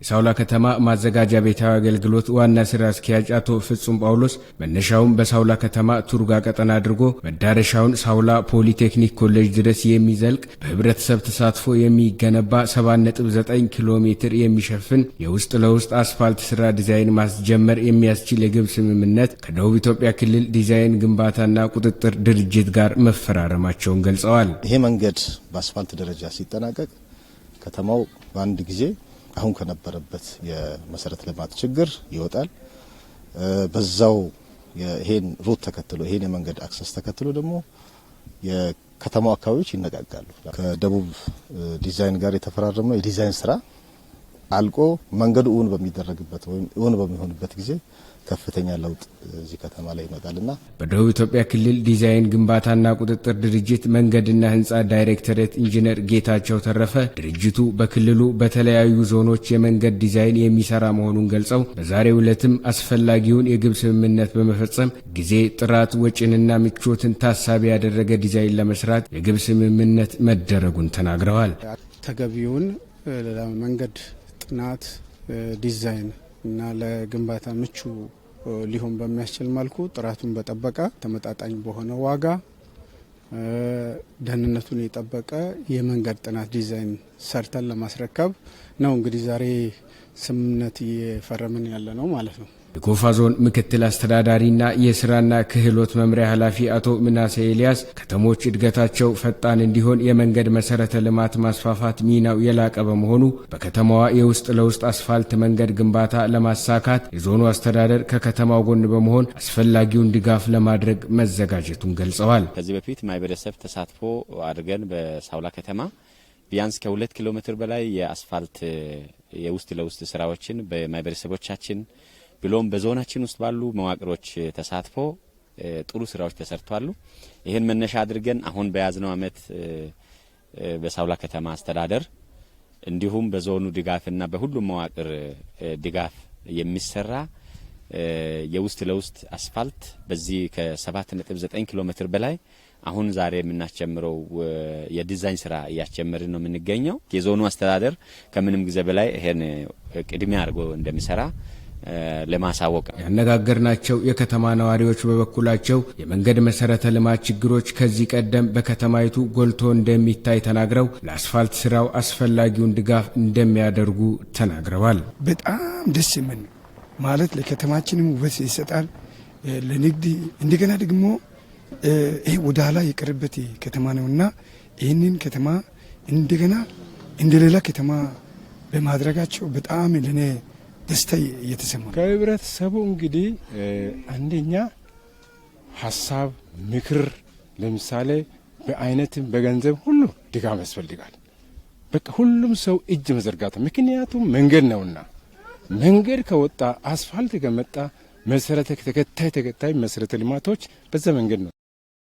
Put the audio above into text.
የሳውላ ከተማ ማዘጋጃ ቤታዊ አገልግሎት ዋና ስራ አስኪያጅ አቶ ፍጹም ጳውሎስ መነሻውን በሳውላ ከተማ ቱርጋ ቀጠና አድርጎ መዳረሻውን ሳውላ ፖሊቴክኒክ ኮሌጅ ድረስ የሚዘልቅ በህብረተሰብ ተሳትፎ የሚገነባ 7.9 ኪሎ ሜትር የሚሸፍን የውስጥ ለውስጥ አስፋልት ስራ ዲዛይን ማስጀመር የሚያስችል የግብ ስምምነት ከደቡብ ኢትዮጵያ ክልል ዲዛይን ግንባታና ቁጥጥር ድርጅት ጋር መፈራረማቸውን ገልጸዋል። ይሄ መንገድ በአስፋልት ደረጃ ሲጠናቀቅ ከተማው በአንድ ጊዜ አሁን ከነበረበት የመሰረተ ልማት ችግር ይወጣል። በዛው ይሄን ሩት ተከትሎ ይሄን የመንገድ አክሰስ ተከትሎ ደግሞ የከተማው አካባቢዎች ይነጋጋሉ። ከደቡብ ዲዛይን ጋር የተፈራረመው የዲዛይን ስራ አልቆ መንገዱ እውን በሚደረግበት ወይም እውን በሚሆንበት ጊዜ ከፍተኛ ለውጥ እዚህ ከተማ ላይ ይመጣልና በደቡብ ኢትዮጵያ ክልል ዲዛይን ግንባታና ቁጥጥር ድርጅት መንገድና ህንፃ ዳይሬክተሬት ኢንጂነር ጌታቸው ተረፈ ድርጅቱ በክልሉ በተለያዩ ዞኖች የመንገድ ዲዛይን የሚሰራ መሆኑን ገልጸው በዛሬው ዕለትም አስፈላጊውን የግብ ስምምነት በመፈጸም ጊዜ፣ ጥራት፣ ወጪንና ምቾትን ታሳቢ ያደረገ ዲዛይን ለመስራት የግብ ስምምነት መደረጉን ተናግረዋል። ተገቢውን ለመንገድ ጥናት ዲዛይን እና ለግንባታ ምቹ ሊሆን በሚያስችል መልኩ ጥራቱን በጠበቀ ተመጣጣኝ በሆነ ዋጋ ደህንነቱን የጠበቀ የመንገድ ጥናት ዲዛይን ሰርተን ለማስረከብ ነው እንግዲህ ዛሬ ስምምነት እየፈረምን ያለ ነው ማለት ነው። የጎፋ ዞን ምክትል አስተዳዳሪና የስራና ክህሎት መምሪያ ኃላፊ አቶ ምናሴ ኤልያስ ከተሞች እድገታቸው ፈጣን እንዲሆን የመንገድ መሰረተ ልማት ማስፋፋት ሚናው የላቀ በመሆኑ በከተማዋ የውስጥ ለውስጥ አስፋልት መንገድ ግንባታ ለማሳካት የዞኑ አስተዳደር ከከተማው ጎን በመሆን አስፈላጊውን ድጋፍ ለማድረግ መዘጋጀቱን ገልጸዋል። ከዚህ በፊት ማህበረሰብ ተሳትፎ አድርገን በሳውላ ከተማ ቢያንስ ከ2 ኪሎ ሜትር በላይ የአስፋልት የውስጥ ለውስጥ ስራዎችን በማህበረሰቦቻችን ብሎም በዞናችን ውስጥ ባሉ መዋቅሮች ተሳትፎ ጥሩ ስራዎች ተሰርተዋል። ይሄን መነሻ አድርገን አሁን በያዝነው አመት በሳውላ ከተማ አስተዳደር እንዲሁም በዞኑ ድጋፍና በሁሉም መዋቅር ድጋፍ የሚሰራ የውስጥ ለውስጥ አስፋልት በዚህ ከ7.9 ኪሎ ሜትር በላይ አሁን ዛሬ የምናስጀምረው የዲዛይን ስራ እያስጀመርን ነው የምንገኘው። የዞኑ አስተዳደር ከምንም ጊዜ በላይ ይሄን ቅድሚያ አድርጎ እንደሚሰራ ለማሳወቅ ያነጋገርናቸው የከተማ ነዋሪዎች በበኩላቸው የመንገድ መሰረተ ልማት ችግሮች ከዚህ ቀደም በከተማይቱ ጎልቶ እንደሚታይ ተናግረው ለአስፋልት ስራው አስፈላጊውን ድጋፍ እንደሚያደርጉ ተናግረዋል። በጣም ደስ የሚል ማለት ለከተማችንም ውበት ይሰጣል። ለንግድ እንደገና ደግሞ ይሄ ወደ ኋላ የቀረበት ከተማ ነውና ይህንን ከተማ እንደገና እንደሌላ ከተማ በማድረጋቸው በጣም ለኔ ደስታ እየተሰማ ከህብረተሰቡ እንግዲህ አንደኛ ሀሳብ፣ ምክር ለምሳሌ በአይነትም በገንዘብ ሁሉ ድጋፍ ያስፈልጋል። በቃ ሁሉም ሰው እጅ መዘርጋት ምክንያቱም መንገድ ነውና መንገድ ከወጣ አስፋልት ከመጣ መሰረተ ተከታይ መሰረተ ልማቶች በዛ መንገድ ነው